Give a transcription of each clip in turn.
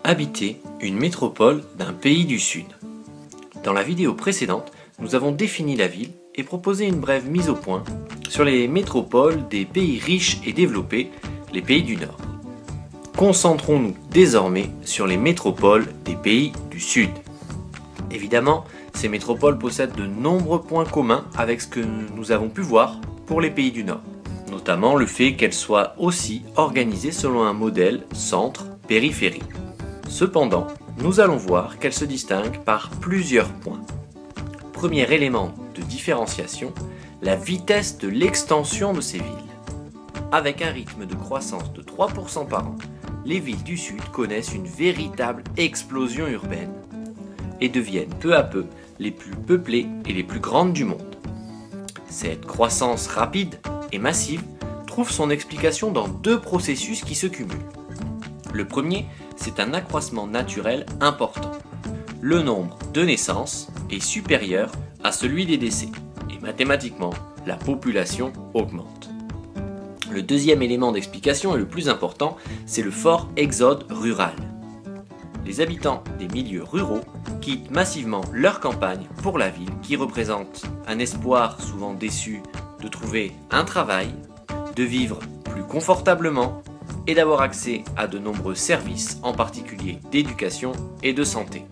Habiter une métropole d'un pays du Sud. Dans la vidéo précédente, nous avons défini la ville et proposé une brève mise au point sur les métropoles des pays riches et développés, les pays du Nord. Concentrons-nous désormais sur les métropoles des pays du Sud. Évidemment, ces métropoles possèdent de nombreux points communs avec ce que nous avons pu voir pour les pays du Nord, notamment le fait qu'elles soient aussi organisées selon un modèle centre-périphérie. Cependant, nous allons voir qu'elles se distinguent par plusieurs points. Premier élément de différenciation, la vitesse de l'extension de ces villes. Avec un rythme de croissance de 3% par an, les villes du Sud connaissent une véritable explosion urbaine et deviennent peu à peu les plus peuplées et les plus grandes du monde. Cette croissance rapide et massive trouve son explication dans deux processus qui se cumulent. Le premier, c'est un accroissement naturel important. Le nombre de naissances est supérieur à celui des décès et mathématiquement, la population augmente. Le deuxième élément d'explication et le plus important, c'est le fort exode rural. Les habitants des milieux ruraux quittent massivement leur campagne pour la ville qui représente un espoir souvent déçu de trouver un travail, de vivre plus confortablement et d'avoir accès à de nombreux services, en particulier d'éducation et de santé.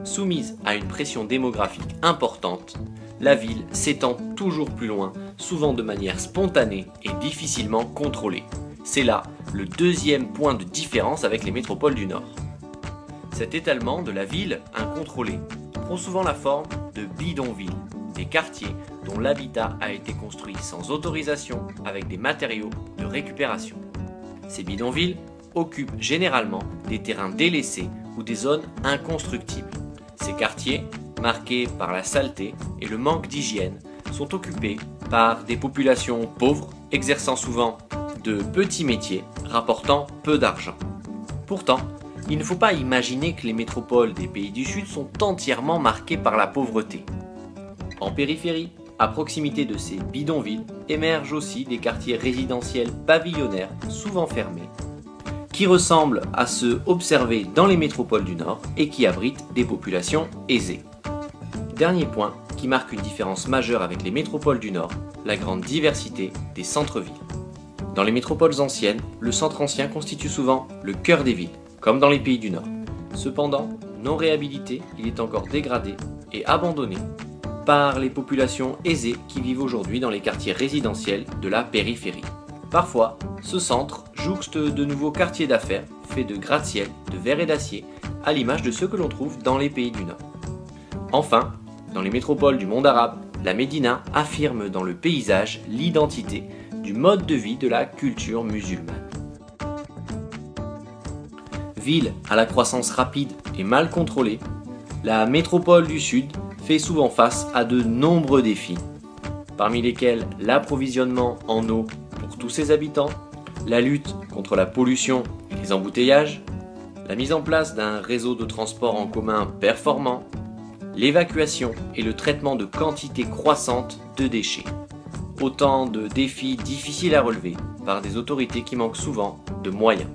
Soumise à une pression démographique importante, la ville s'étend toujours plus loin, souvent de manière spontanée et difficilement contrôlée. C'est là le deuxième point de différence avec les métropoles du Nord. Cet étalement de la ville incontrôlée prend souvent la forme de bidonvilles, des quartiers dont l'habitat a été construit sans autorisation avec des matériaux de récupération. Ces bidonvilles occupent généralement des terrains délaissés ou des zones inconstructibles. Ces quartiers, marqués par la saleté et le manque d'hygiène, sont occupés par des populations pauvres exerçant souvent de petits métiers rapportant peu d'argent. Pourtant, il ne faut pas imaginer que les métropoles des pays du Sud sont entièrement marquées par la pauvreté. En périphérie, à proximité de ces bidonvilles, émergent aussi des quartiers résidentiels pavillonnaires, souvent fermés, qui ressemblent à ceux observés dans les métropoles du Nord et qui abritent des populations aisées. Dernier point qui marque une différence majeure avec les métropoles du Nord, la grande diversité des centres-villes. Dans les métropoles anciennes, le centre ancien constitue souvent le cœur des villes, comme dans les pays du Nord. Cependant, non réhabilité, il est encore dégradé et abandonné par les populations aisées qui vivent aujourd'hui dans les quartiers résidentiels de la périphérie. Parfois, ce centre jouxte de nouveaux quartiers d'affaires faits de gratte-ciel, de verre et d'acier, à l'image de ceux que l'on trouve dans les pays du Nord. Enfin, dans les métropoles du monde arabe, la Médina affirme dans le paysage l'identité du mode de vie de la culture musulmane. Ville à la croissance rapide et mal contrôlée, la métropole du Sud fait souvent face à de nombreux défis, parmi lesquels l'approvisionnement en eau pour tous ses habitants, la lutte contre la pollution et les embouteillages, la mise en place d'un réseau de transport en commun performant, l'évacuation et le traitement de quantités croissantes de déchets. Autant de défis difficiles à relever par des autorités qui manquent souvent de moyens.